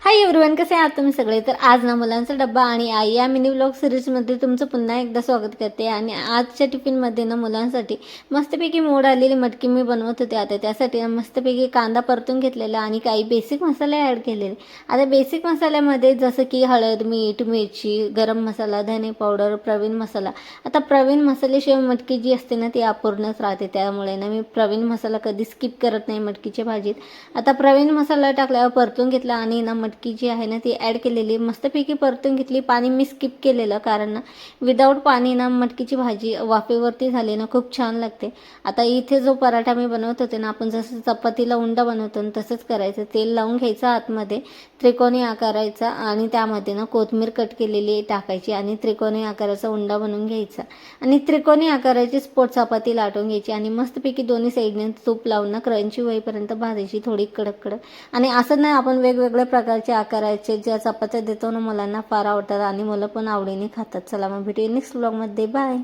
Hi everyone, कसे आहात तुम्ही सगळे? तर आज ना मुलांचा डब्बा आणि आई या मिनी व्लॉग सिरीजमध्ये तुमचं पुन्हा एकदा स्वागत करते. आणि आजच्या टिफिनमध्ये ना मुलांसाठी मस्तपैकी मोड आलेली मटकी मी बनवत होते. आता त्यासाठी ना मस्तपैकी कांदा परतून घेतलेला आणि काही बेसिक मसाले ॲड केलेले. आता बेसिक मसाल्यामध्ये जसं की हळद, मीठ, मिरची, गरम मसाला, धने पावडर, प्रवीण मसाला. आता प्रवीण मसाल्याशिवाय मटकी जी असते ना ती अपूर्णच राहते, त्यामुळे ना मी प्रवीण मसाला कधी स्किप करत नाही मटकीच्या भाजीत. आता प्रवीण मसाला टाकल्यावर परतून घेतला आणि ना मटकी जी आहे ना ती ॲड केलेली, मस्तपैकी परतून घेतली. पाणी मी स्किप केलेलं, कारण ना विदाऊट पाणी ना मटकीची भाजी वाफेवरती झाली ना खूप छान लागते. आता इथे जो पराठा मी बनवत होते ना, आपण जसं चपातीला उंडा बनवतो ना तसंच करायचं. तेल लावून घ्यायचं आतमध्ये, त्रिकोणी आकाराचा, आणि त्यामध्ये ना कोथिंबीर कट केलेली टाकायची आणि त्रिकोणी आकाराचा उंडा बनवून घ्यायचा. आणि त्रिकोणी आकाराची स्पोट चपाती लाटून घ्यायची आणि मस्तपैकी दोन्ही साईडने तूप लावून ना क्रंची होईपर्यंत भाजायची, थोडी कडक कडक. आणि असं नाही, आपण वेगवेगळ्या प्रकारचे आकाराचे ज्या चपात्या देतो ना मुलांना फार आवडतात आणि मुलं पण आवडीने खातात. चला मग भेटूया नेक्स्ट व्लॉगमध्ये. बाय.